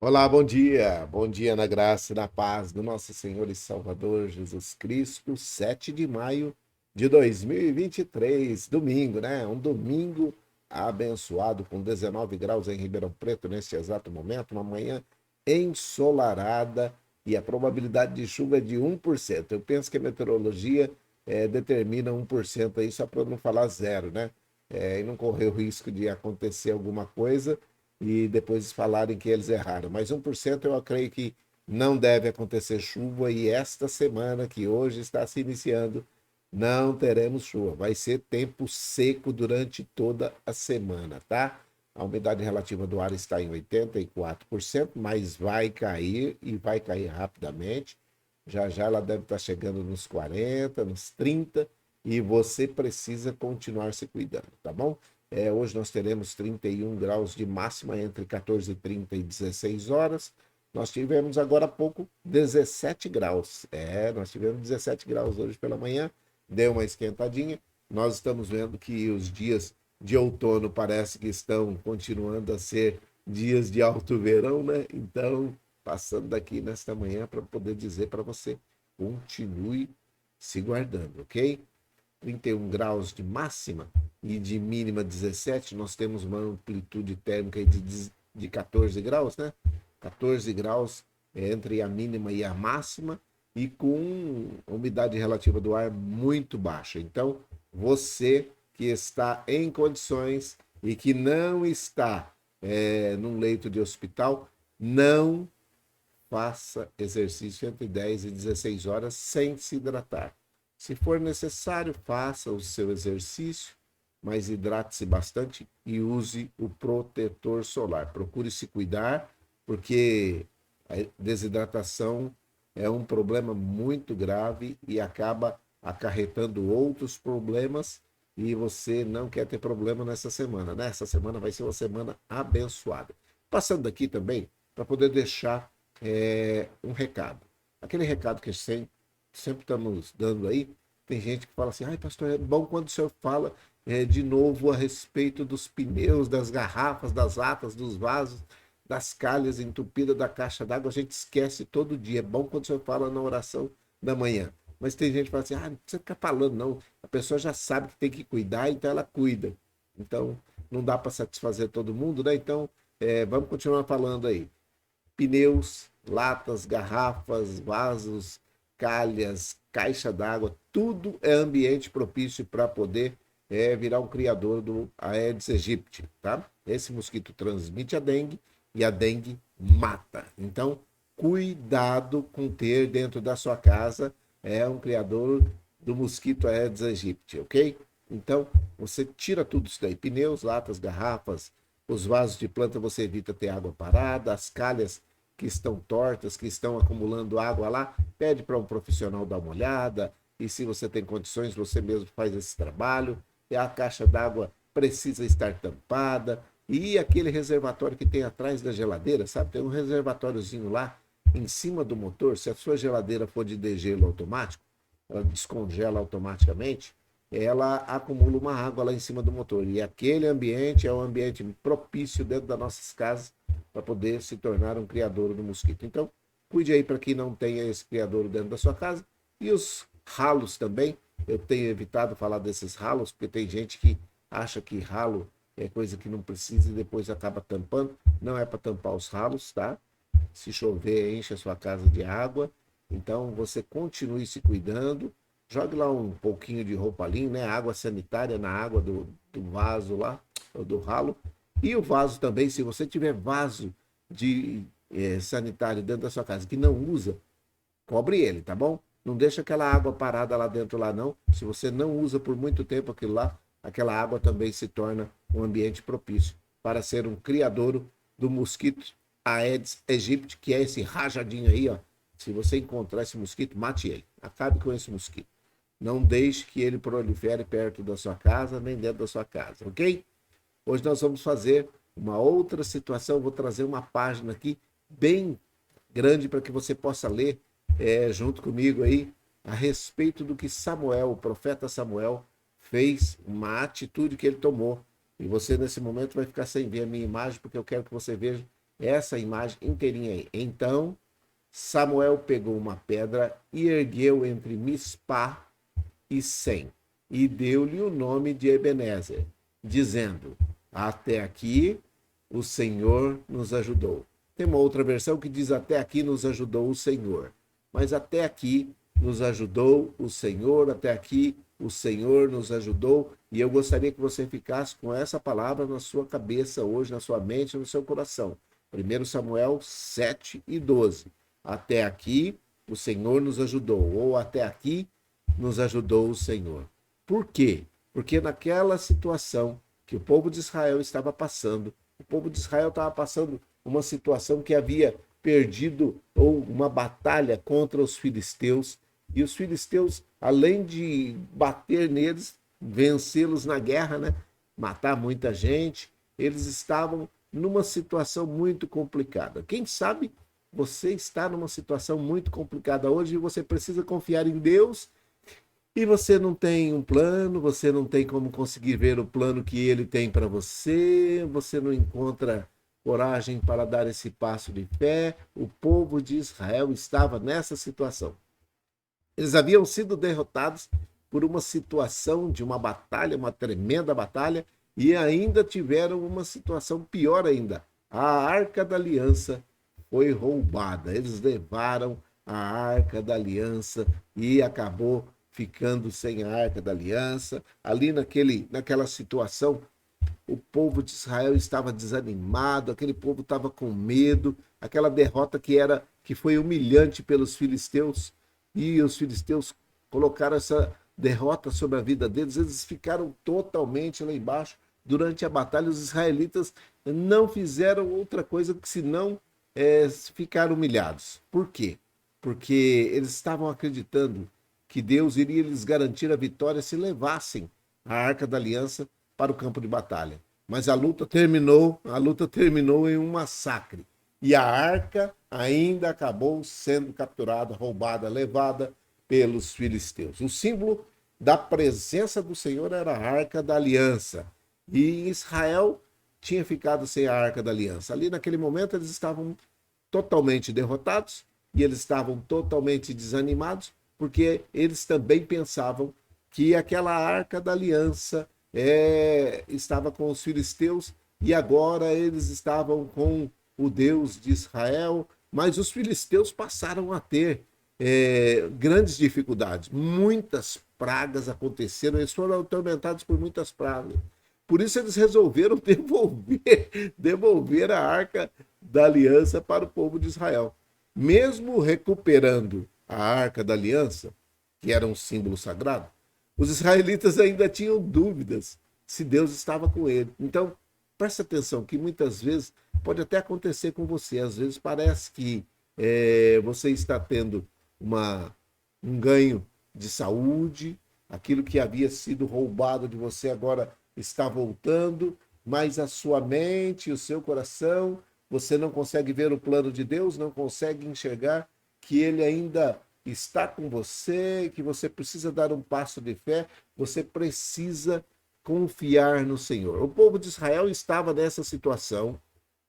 Olá, bom dia. Bom dia na graça e na paz do nosso Senhor e Salvador Jesus Cristo, 7 de maio de 2023, domingo, né? Um domingo abençoado com 19 graus em Ribeirão Preto neste exato momento, uma manhã ensolarada e a probabilidade de chuva é de 1%. Eu penso que a meteorologia determina 1% aí só para não falar zero, né? E não correr o risco de acontecer alguma coisa e depois falarem que eles erraram. Mas 1% eu creio que não deve acontecer chuva e esta semana que hoje está se iniciando, não teremos chuva. Vai ser tempo seco durante toda a semana, tá? A umidade relativa do ar está em 84%, mas vai cair e vai cair rapidamente. Já já ela deve estar chegando nos 40, nos 30 e você precisa continuar se cuidando, tá bom? Hoje nós teremos 31 graus de máxima entre 14h30 e 16 horas. Nós tivemos agora há pouco 17 graus. Nós tivemos 17 graus hoje pela manhã, deu uma esquentadinha. Nós estamos vendo que os dias de outono parece que estão continuando a ser dias de alto verão, né? Então, passando daqui nesta manhã para poder dizer para você, continue se guardando, ok? 31 graus de máxima e de mínima 17, nós temos uma amplitude térmica de 14 graus, né? 14 graus entre a mínima e a máxima e com umidade relativa do ar muito baixa. Então, você que está em condições e que não está num leito de hospital, não faça exercício entre 10 e 16 horas sem se hidratar. Se for necessário, faça o seu exercício, mas hidrate-se bastante e use o protetor solar. Procure se cuidar, porque a desidratação é um problema muito grave e acaba acarretando outros problemas e você não quer ter problema nessa semana, né? Essa semana vai ser uma semana abençoada. Passando aqui também, para poder deixar um recado. Aquele recado que sempre estamos dando aí, tem gente que fala assim, ai pastor, é bom quando o senhor fala de novo a respeito dos pneus, das garrafas, das latas, dos vasos, das calhas entupidas da caixa d'água, a gente esquece todo dia. É bom quando o senhor fala na oração da manhã. Mas tem gente que fala assim, não precisa ficar falando, não. A pessoa já sabe que tem que cuidar, então ela cuida. Então, não dá para satisfazer todo mundo, né? Então, vamos continuar falando aí. Pneus, latas, garrafas, vasos, calhas, caixa d'água, tudo é ambiente propício para poder virar um criador do Aedes aegypti, tá? Esse mosquito transmite a dengue e a dengue mata. Então, cuidado com ter dentro da sua casa um criador do mosquito Aedes aegypti, ok? Então, você tira tudo isso daí, pneus, latas, garrafas, os vasos de planta você evita ter água parada, as calhas que estão tortas, que estão acumulando água lá, pede para um profissional dar uma olhada, e se você tem condições, você mesmo faz esse trabalho, e a caixa d'água precisa estar tampada, e aquele reservatório que tem atrás da geladeira, sabe? Tem um reservatóriozinho lá em cima do motor, se a sua geladeira for de degelo automático, ela descongela automaticamente, ela acumula uma água lá em cima do motor. E aquele ambiente é um ambiente propício dentro das nossas casas para poder se tornar um criador do mosquito. Então, cuide aí para que não tenha esse criador dentro da sua casa. E os ralos também. Eu tenho evitado falar desses ralos, porque tem gente que acha que ralo é coisa que não precisa e depois acaba tampando. Não é para tampar os ralos, tá? Se chover, enche a sua casa de água. Então, você continue se cuidando. Jogue lá um pouquinho de roupa limpa, né? Água sanitária na água do vaso lá, ou do ralo. E o vaso também, se você tiver vaso de sanitário dentro da sua casa que não usa, cobre ele, tá bom? Não deixa aquela água parada lá dentro lá não. Se você não usa por muito tempo aquilo lá, aquela água também se torna um ambiente propício para ser um criadouro do mosquito Aedes aegypti, que é esse rajadinho aí, ó. Se você encontrar esse mosquito, mate ele. Acabe com esse mosquito. Não deixe que ele prolifere perto da sua casa, nem dentro da sua casa, ok? Hoje nós vamos fazer uma outra situação. Vou trazer uma página aqui bem grande para que você possa ler junto comigo aí a respeito do que Samuel, o profeta Samuel, fez, uma atitude que ele tomou. E você nesse momento vai ficar sem ver a minha imagem, porque eu quero que você veja essa imagem inteirinha aí. Então Samuel pegou uma pedra e ergueu entre Mispá e Sem, e deu-lhe o nome de Ebenezer, dizendo: até aqui o Senhor nos ajudou. Tem uma outra versão que diz: até aqui nos ajudou o Senhor. Mas até aqui nos ajudou o Senhor, até aqui o Senhor nos ajudou. E eu gostaria que você ficasse com essa palavra na sua cabeça hoje, na sua mente, no seu coração. 1 Samuel 7:12. Até aqui o Senhor nos ajudou, ou até aqui nos ajudou o Senhor. Por quê? Porque naquela situação que o povo de Israel estava passando, o povo de Israel estava passando uma situação que havia perdido ou uma batalha contra os filisteus, e os filisteus, além de bater neles, vencê-los na guerra, né, matar muita gente, eles estavam numa situação muito complicada. Quem sabe você está numa situação muito complicada hoje e você precisa confiar em Deus e você não tem um plano, você não tem como conseguir ver o plano que ele tem para você, você não encontra coragem para dar esse passo de fé. O povo de Israel estava nessa situação. Eles haviam sido derrotados por uma situação de uma batalha, uma tremenda batalha, e ainda tiveram uma situação pior ainda. A Arca da Aliança foi roubada. Eles levaram a Arca da Aliança e acabou ficando sem a Arca da Aliança. Ali naquela situação, o povo de Israel estava desanimado, aquele povo estava com medo, aquela derrota que foi humilhante pelos filisteus, e os filisteus colocaram essa derrota sobre a vida deles, eles ficaram totalmente lá embaixo. Durante a batalha, os israelitas não fizeram outra coisa que senão ficar humilhados. Por quê? Porque eles estavam acreditando que Deus iria lhes garantir a vitória se levassem a Arca da Aliança para o campo de batalha. Mas a luta terminou em um massacre. E a arca ainda acabou sendo capturada, roubada, levada pelos filisteus. O símbolo da presença do Senhor era a Arca da Aliança. E Israel tinha ficado sem a Arca da Aliança. Ali naquele momento eles estavam totalmente derrotados e eles estavam totalmente desanimados, porque eles também pensavam que aquela Arca da Aliança estava com os filisteus e agora eles estavam com o Deus de Israel, mas os filisteus passaram a ter grandes dificuldades, muitas pragas aconteceram, eles foram atormentados por muitas pragas. Por isso eles resolveram devolver a Arca da Aliança para o povo de Israel. Mesmo recuperando a Arca da Aliança, que era um símbolo sagrado, os israelitas ainda tinham dúvidas se Deus estava com ele. Então, preste atenção que muitas vezes pode até acontecer com você. Às vezes parece que você está tendo um ganho de saúde, aquilo que havia sido roubado de você agora está voltando, mas a sua mente, o seu coração, você não consegue ver o plano de Deus, não consegue enxergar que ele ainda está com você, que você precisa dar um passo de fé, você precisa confiar no Senhor. O povo de Israel estava nessa situação,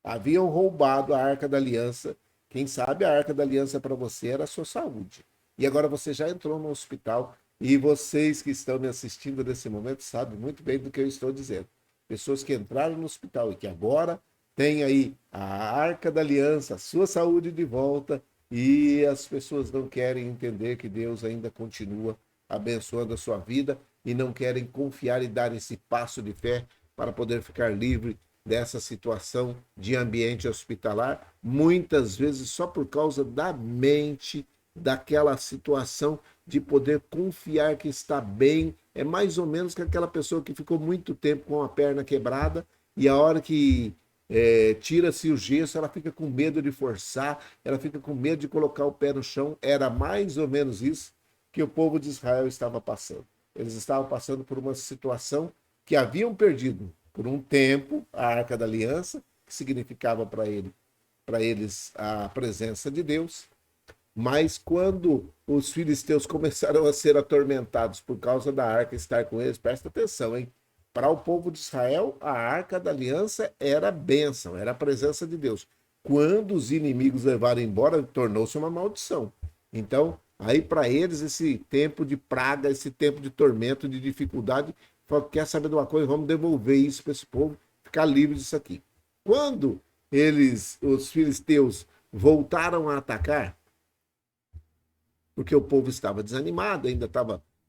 haviam roubado a Arca da Aliança. Quem sabe a Arca da Aliança para você era a sua saúde. E agora você já entrou no hospital e vocês que estão me assistindo nesse momento sabem muito bem do que eu estou dizendo. Pessoas que entraram no hospital e que agora têm aí a Arca da Aliança, a sua saúde de volta, e as pessoas não querem entender que Deus ainda continua abençoando a sua vida e não querem confiar e dar esse passo de fé para poder ficar livre dessa situação de ambiente hospitalar, muitas vezes só por causa da mente, daquela situação de poder confiar que está bem. É mais ou menos que aquela pessoa que ficou muito tempo com a perna quebrada e a hora que tira-se o gesso, ela fica com medo de forçar, ela fica com medo de colocar o pé no chão. Era mais ou menos isso que o povo de Israel estava passando. Eles estavam passando por uma situação que haviam perdido por um tempo a Arca da Aliança, que significava para eles a presença de Deus, mas quando os filisteus começaram a ser atormentados por causa da arca estar com eles, presta atenção, hein? Para o povo de Israel, a Arca da Aliança era a bênção, era a presença de Deus. quando os inimigos levaram embora, tornou-se uma maldição. Então, aí para eles, esse tempo de praga, esse tempo de tormento, de dificuldade, falou, quer saber de uma coisa? Vamos devolver isso para esse povo, ficar livre disso aqui. Quando os filisteus, voltaram a atacar, porque o povo estava desanimado, ainda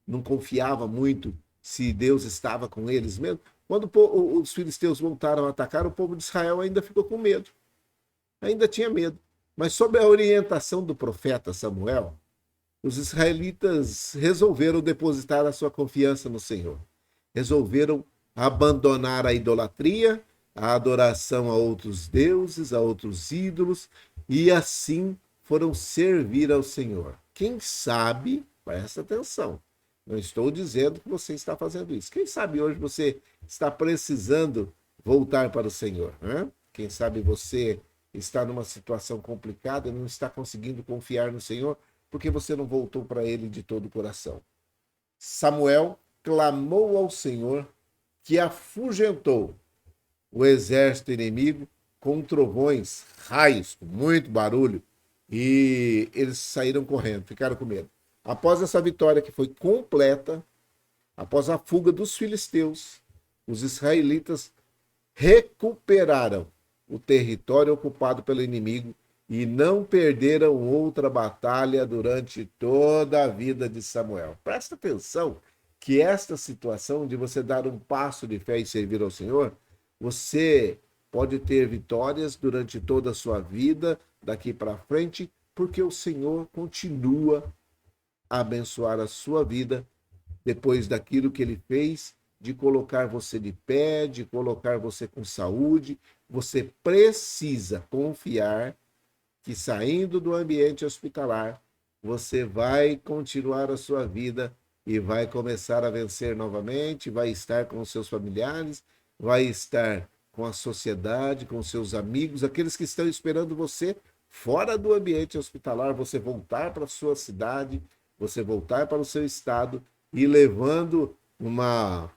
não confiava muito se Deus estava com eles mesmo. Quando os filisteus voltaram a atacar, o povo de Israel ainda ficou com medo. Ainda tinha medo. Mas sob a orientação do profeta Samuel, os israelitas resolveram depositar a sua confiança no Senhor. Resolveram abandonar a idolatria, a adoração a outros deuses, a outros ídolos, e assim foram servir ao Senhor. Quem sabe, presta atenção, não estou dizendo que você está fazendo isso. Quem sabe hoje você está precisando voltar para o Senhor, né? Quem sabe você está numa situação complicada e não está conseguindo confiar no Senhor porque você não voltou para Ele de todo o coração. Samuel clamou ao Senhor, que afugentou o exército inimigo com trovões, raios, com muito barulho, e eles saíram correndo, ficaram com medo. Após essa vitória que foi completa, após a fuga dos filisteus, os israelitas recuperaram o território ocupado pelo inimigo e não perderam outra batalha durante toda a vida de Samuel. Presta atenção que esta situação de você dar um passo de fé e servir ao Senhor, você pode ter vitórias durante toda a sua vida, daqui para frente, porque o Senhor continua a abençoar a sua vida depois daquilo que Ele fez, de colocar você de pé, de colocar você com saúde. Você precisa confiar que saindo do ambiente hospitalar, você vai continuar a sua vida e vai começar a vencer novamente, vai estar com os seus familiares, vai estar com a sociedade, com os seus amigos, aqueles que estão esperando você fora do ambiente hospitalar, você voltar para a sua cidade, você voltar para o seu estado e levando uma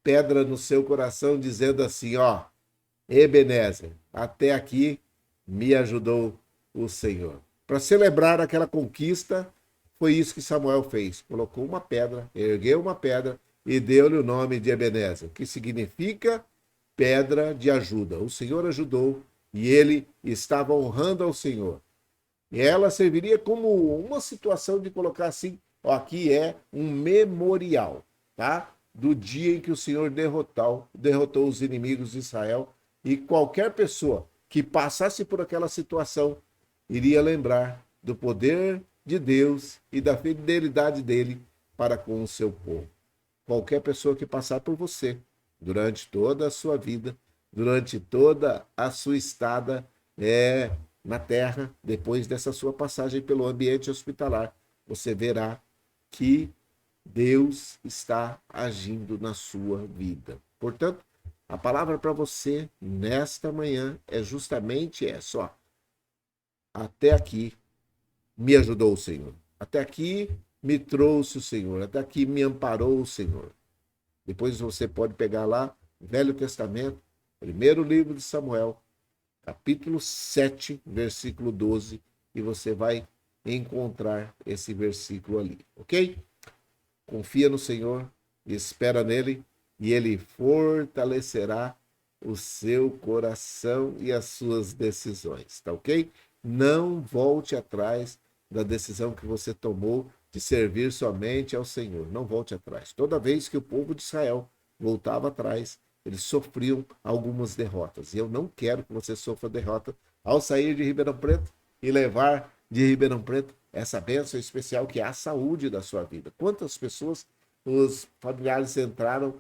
pedra no seu coração, dizendo assim, ó, Ebenezer, até aqui me ajudou o Senhor. Para celebrar aquela conquista, foi isso que Samuel fez. Colocou uma pedra, ergueu uma pedra e deu-lhe o nome de Ebenezer, que significa pedra de ajuda. O Senhor ajudou e ele estava honrando ao Senhor. E ela serviria como uma situação de colocar assim, ó, aqui é um memorial, tá? Do dia em que o Senhor derrotou os inimigos de Israel, e qualquer pessoa que passasse por aquela situação iria lembrar do poder de Deus e da fidelidade dele para com o seu povo. Qualquer pessoa que passar por você durante toda a sua vida, durante toda a sua estada na terra, depois dessa sua passagem pelo ambiente hospitalar, você verá que Deus está agindo na sua vida. Portanto, a palavra para você nesta manhã é justamente essa, ó. Até aqui me ajudou o Senhor. Até aqui me trouxe o Senhor. Até aqui me amparou o Senhor. Depois você pode pegar lá, Velho Testamento, primeiro livro de Samuel, capítulo 7, versículo 12, e você vai encontrar esse versículo ali, ok? Confia no Senhor, espera nele, e ele fortalecerá o seu coração e as suas decisões, tá ok? Não volte atrás da decisão que você tomou de servir somente ao Senhor. Não volte atrás. Toda vez que o povo de Israel voltava atrás, eles sofriam algumas derrotas. E eu não quero que você sofra derrota ao sair de Ribeirão Preto e levar de Ribeirão Preto essa bênção especial que é a saúde da sua vida. Quantas pessoas os familiares entraram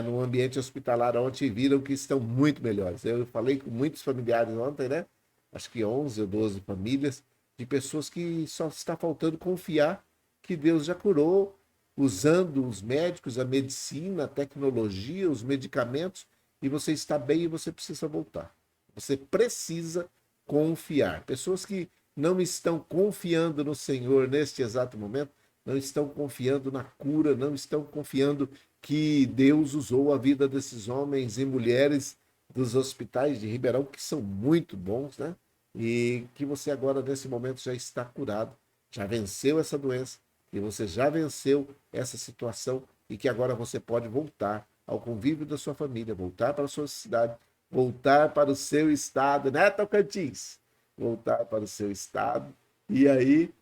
no ambiente hospitalar ontem e viram que estão muito melhores. Eu falei com muitos familiares ontem, né? Acho que 11 ou 12 famílias, de pessoas que só está faltando confiar que Deus já curou, usando os médicos, a medicina, a tecnologia, os medicamentos, e você está bem e você precisa voltar. Você precisa confiar. Pessoas que não estão confiando no Senhor neste exato momento, não estão confiando na cura, não estão confiando que Deus usou a vida desses homens e mulheres dos hospitais de Ribeirão, que são muito bons, né? E que você agora, nesse momento, já está curado, já venceu essa doença, e você já venceu essa situação, e que agora você pode voltar ao convívio da sua família, voltar para a sua cidade, voltar para o seu estado, né, Tocantins? Voltar para o seu estado, e aí,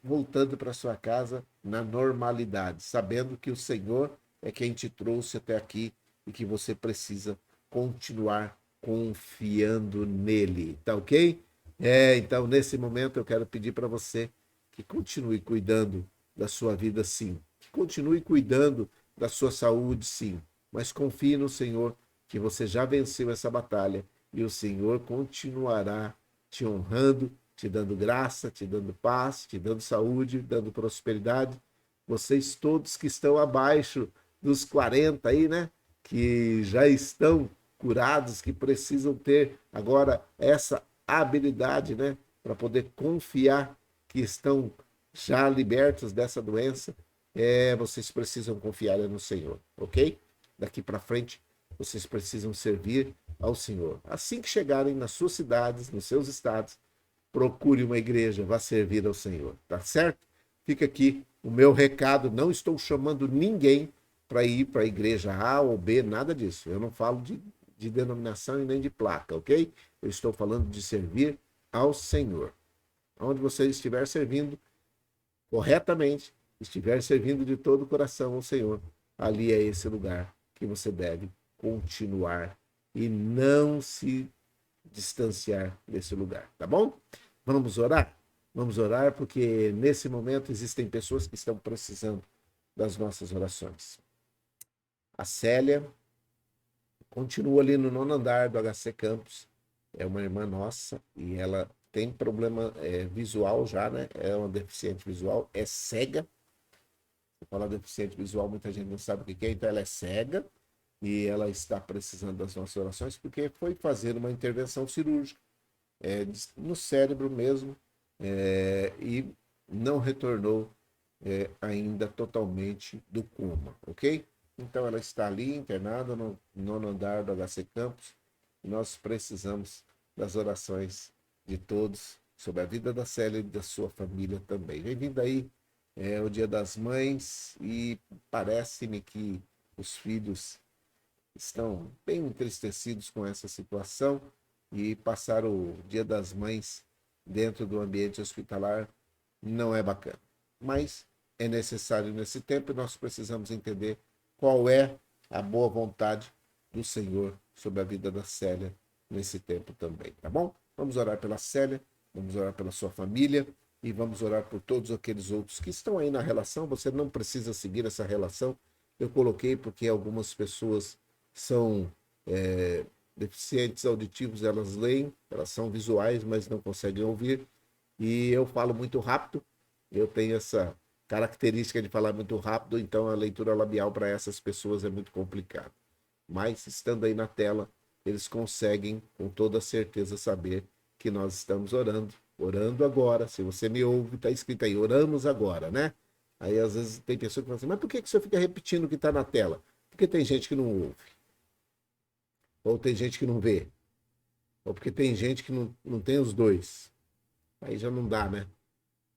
voltando para sua casa na normalidade, sabendo que o Senhor é quem te trouxe até aqui e que você precisa continuar confiando nele, tá ok? Então nesse momento eu quero pedir para você que continue cuidando da sua vida, sim, que continue cuidando da sua saúde, sim, mas confie no Senhor que você já venceu essa batalha e o Senhor continuará te honrando, te dando graça, te dando paz, te dando saúde, dando prosperidade. Vocês todos que estão abaixo dos 40 aí, né? Que já estão curados, que precisam ter agora essa habilidade, né? Para poder confiar que estão já libertos dessa doença, vocês precisam confiar no Senhor, ok? Daqui para frente, vocês precisam servir ao Senhor. Assim que chegarem nas suas cidades, nos seus estados, procure uma igreja, vá servir ao Senhor, tá certo? Fica aqui o meu recado, não estou chamando ninguém para ir para a igreja A ou B, nada disso. Eu não falo de denominação e nem de placa, ok? Eu estou falando de servir ao Senhor. Onde você estiver servindo corretamente, estiver servindo de todo o coração ao Senhor, ali é esse lugar que você deve continuar e não se distanciar desse lugar, tá bom? Vamos orar? Vamos orar porque nesse momento existem pessoas que estão precisando das nossas orações. A Célia continua ali no nono andar do HC Campus, é uma irmã nossa e ela tem problema visual já, né? É uma deficiente visual, é cega. Se falar deficiente visual, muita gente não sabe o que é, então ela é cega e ela está precisando das nossas orações porque foi fazer uma intervenção cirúrgica no cérebro mesmo e não retornou ainda totalmente do coma, ok? Então ela está ali internada no nono andar do HC Campus e nós precisamos das orações de todos sobre a vida da Célia e da sua família também. Vem vindo aí o Dia das Mães e parece-me que os filhos estão bem entristecidos com essa situação e passar o Dia das Mães dentro do ambiente hospitalar não é bacana. Mas é necessário nesse tempo e nós precisamos entender qual é a boa vontade do Senhor sobre a vida da Célia nesse tempo também, tá bom? Vamos orar pela Célia, vamos orar pela sua família e vamos orar por todos aqueles outros que estão aí na relação. Você não precisa seguir essa relação. Eu coloquei porque algumas pessoas são deficientes auditivos, elas leem, elas são visuais, mas não conseguem ouvir. E eu falo muito rápido, eu tenho essa característica de falar muito rápido, então a leitura labial para essas pessoas é muito complicado. Mas estando aí na tela, eles conseguem com toda certeza saber que nós estamos orando agora. Se você me ouve, está escrito aí, oramos agora, né? Aí às vezes tem pessoa que fala assim, mas por que o senhor fica repetindo o que está na tela? Porque tem gente que não ouve, ou tem gente que não vê, ou porque tem gente que não tem os dois. Aí já não dá, né?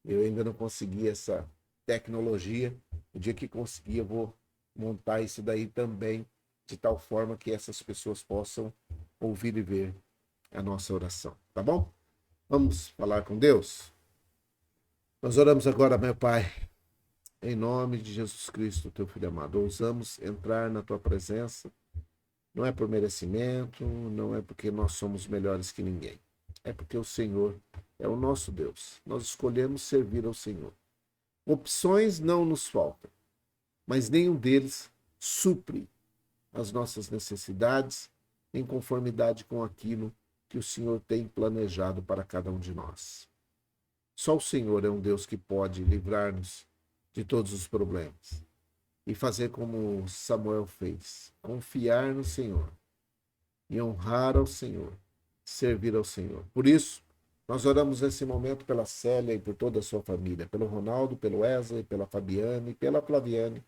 Eu ainda não consegui essa tecnologia. O dia que conseguir, eu vou montar isso daí também, de tal forma que essas pessoas possam ouvir e ver a nossa oração. Tá bom? Vamos falar com Deus? Nós oramos agora, meu Pai, em nome de Jesus Cristo, teu Filho amado. Ousamos entrar na tua presença. Não é por merecimento, não é porque nós somos melhores que ninguém. É porque o Senhor é o nosso Deus. Nós escolhemos servir ao Senhor. Opções não nos faltam, mas nenhum deles supre as nossas necessidades em conformidade com aquilo que o Senhor tem planejado para cada um de nós. Só o Senhor é um Deus que pode livrar-nos de todos os problemas e fazer como Samuel fez, confiar no Senhor e honrar ao Senhor, servir ao Senhor. Por isso, nós oramos nesse momento pela Célia e por toda a sua família, pelo Ronaldo, pelo Wesley, pela Fabiane, pela Flaviane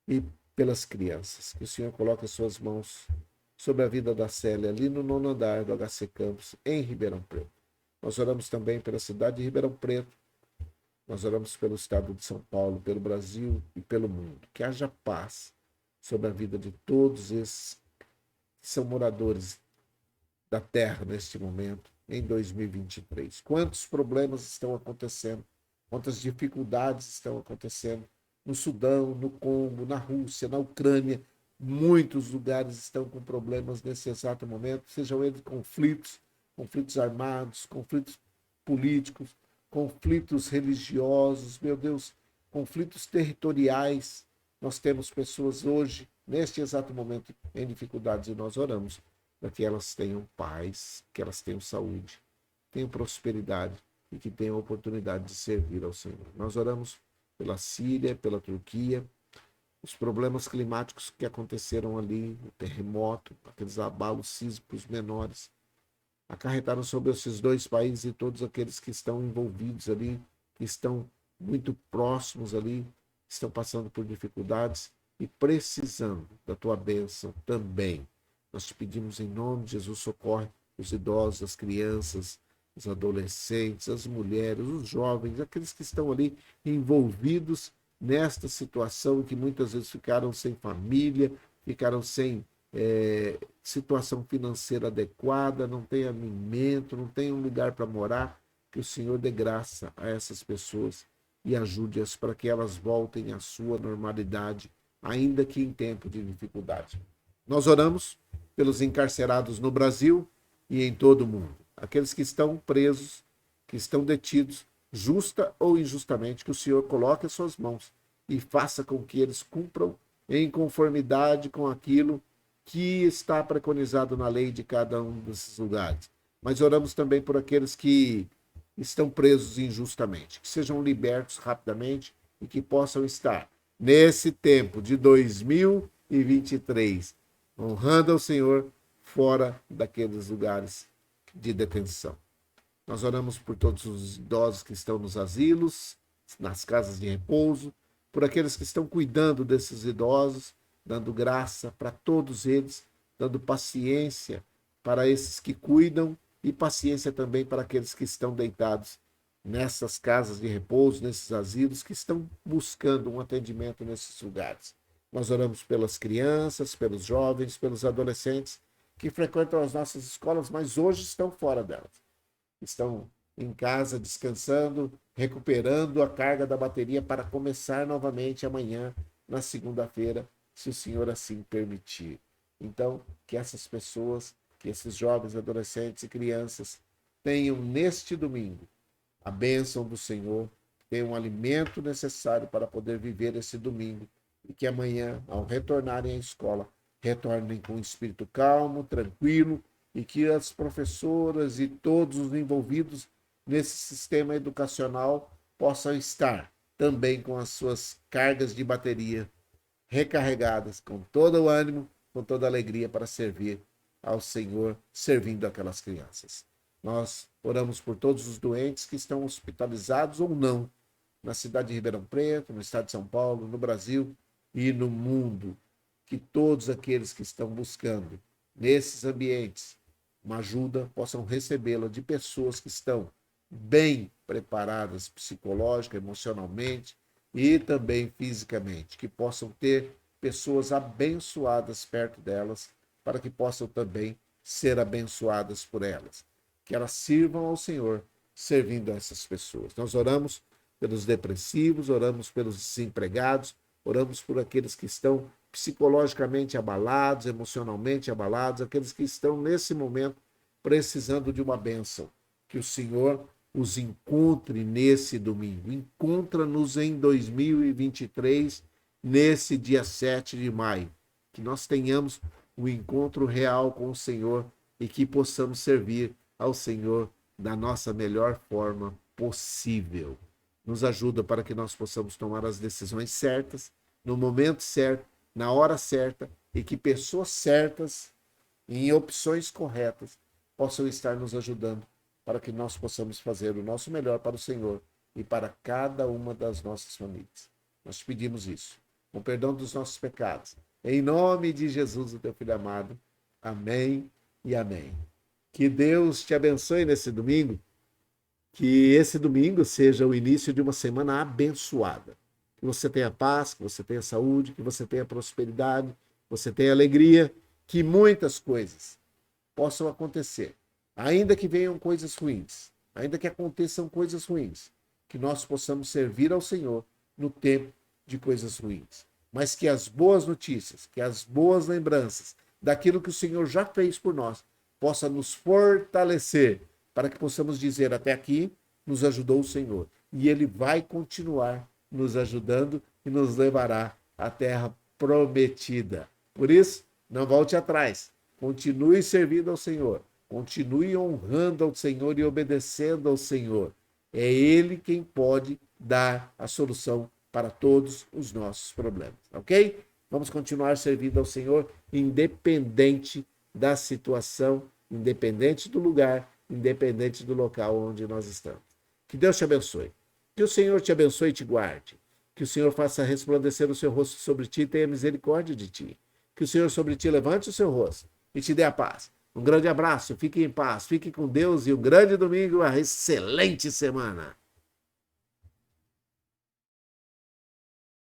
e pelas crianças. Que o Senhor coloque as suas mãos sobre a vida da Célia, ali no 9º andar do HC Campus, em Ribeirão Preto. Nós oramos também pela cidade de Ribeirão Preto, nós oramos pelo estado de São Paulo, pelo Brasil e pelo mundo. Que haja paz sobre a vida de todos esses que são moradores da terra neste momento, em 2023. Quantos problemas estão acontecendo, quantas dificuldades estão acontecendo no Sudão, no Congo, na Rússia, na Ucrânia. Muitos lugares estão com problemas nesse exato momento, sejam eles conflitos, conflitos armados, conflitos políticos, conflitos religiosos, meu Deus, conflitos territoriais. Nós temos pessoas hoje, neste exato momento, em dificuldades, e nós oramos para que elas tenham paz, que elas tenham saúde, tenham prosperidade e que tenham a oportunidade de servir ao Senhor. Nós oramos pela Síria, pela Turquia, os problemas climáticos que aconteceram ali, o terremoto, aqueles abalos sísmicos menores, acarretaram sobre esses dois países e todos aqueles que estão envolvidos ali, que estão muito próximos ali, estão passando por dificuldades e precisando da tua bênção também. Nós te pedimos em nome de Jesus, socorre os idosos, as crianças, os adolescentes, as mulheres, os jovens, aqueles que estão ali envolvidos nesta situação que muitas vezes ficaram sem família, ficaram sem situação financeira adequada, não tem alimento, não tem um lugar para morar. Que o Senhor dê graça a essas pessoas e ajude-as para que elas voltem à sua normalidade, ainda que em tempo de dificuldade. Nós oramos pelos encarcerados no Brasil e em todo o mundo, aqueles que estão presos, que estão detidos, justa ou injustamente, que o Senhor coloque as suas mãos e faça com que eles cumpram em conformidade com aquilo que está preconizado na lei de cada um desses lugares. Mas oramos também por aqueles que estão presos injustamente, que sejam libertos rapidamente e que possam estar, nesse tempo de 2023, honrando ao Senhor fora daqueles lugares de detenção. Nós oramos por todos os idosos que estão nos asilos, nas casas de repouso, por aqueles que estão cuidando desses idosos, dando graça para todos eles, dando paciência para esses que cuidam e paciência também para aqueles que estão deitados nessas casas de repouso, nesses asilos, que estão buscando um atendimento nesses lugares. Nós oramos pelas crianças, pelos jovens, pelos adolescentes que frequentam as nossas escolas, mas hoje estão fora delas. Estão em casa descansando, recuperando a carga da bateria para começar novamente amanhã, na segunda-feira, se o Senhor assim permitir. Então, que essas pessoas, que esses jovens, adolescentes e crianças tenham neste domingo a bênção do Senhor, tenham o alimento necessário para poder viver esse domingo e que amanhã, ao retornarem à escola, retornem com um espírito calmo, tranquilo, e que as professoras e todos os envolvidos nesse sistema educacional possam estar também com as suas cargas de bateria recarregadas, com todo o ânimo, com toda a alegria para servir ao Senhor, servindo aquelas crianças. Nós oramos por todos os doentes que estão hospitalizados ou não, na cidade de Ribeirão Preto, no estado de São Paulo, no Brasil e no mundo. Que todos aqueles que estão buscando nesses ambientes uma ajuda possam recebê-la de pessoas que estão bem preparadas psicológica, emocionalmente e também fisicamente, que possam ter pessoas abençoadas perto delas, para que possam também ser abençoadas por elas, que elas sirvam ao Senhor, servindo a essas pessoas. Nós oramos pelos depressivos, oramos pelos desempregados, oramos por aqueles que estão psicologicamente abalados, emocionalmente abalados, aqueles que estão nesse momento precisando de uma bênção. Que o Senhor os encontre nesse domingo. Encontra-nos em 2023, nesse dia 7 de maio. Que nós tenhamos um encontro real com o Senhor e que possamos servir ao Senhor da nossa melhor forma possível. Nos ajuda para que nós possamos tomar as decisões certas, no momento certo, na hora certa, e que pessoas certas, em opções corretas, possam estar nos ajudando para que nós possamos fazer o nosso melhor para o Senhor e para cada uma das nossas famílias. Nós pedimos isso, com perdão dos nossos pecados. Em nome de Jesus, o teu Filho amado, Amém e amém. Que Deus te abençoe nesse domingo. Que esse domingo seja o início de uma semana abençoada. Que você tenha paz, que você tenha saúde, que você tenha prosperidade, que você tenha alegria, que muitas coisas possam acontecer. Ainda que venham coisas ruins, ainda que aconteçam coisas ruins, que nós possamos servir ao Senhor no tempo de coisas ruins. Mas que as boas notícias, que as boas lembranças daquilo que o Senhor já fez por nós, possa nos fortalecer para que possamos dizer: até aqui nos ajudou o Senhor. E Ele vai continuar nos ajudando e nos levará à terra prometida. Por isso, não volte atrás. Continue servindo ao Senhor. Continue honrando ao Senhor e obedecendo ao Senhor. É Ele quem pode dar a solução para todos os nossos problemas, ok? Vamos continuar servindo ao Senhor, independente da situação, independente do lugar, independente do local onde nós estamos. Que Deus te abençoe. Que o Senhor te abençoe e te guarde. Que o Senhor faça resplandecer o seu rosto sobre ti e tenha misericórdia de ti. Que o Senhor sobre ti levante o seu rosto e te dê a paz. Um grande abraço, fique em paz, fique com Deus e um grande domingo, uma excelente semana.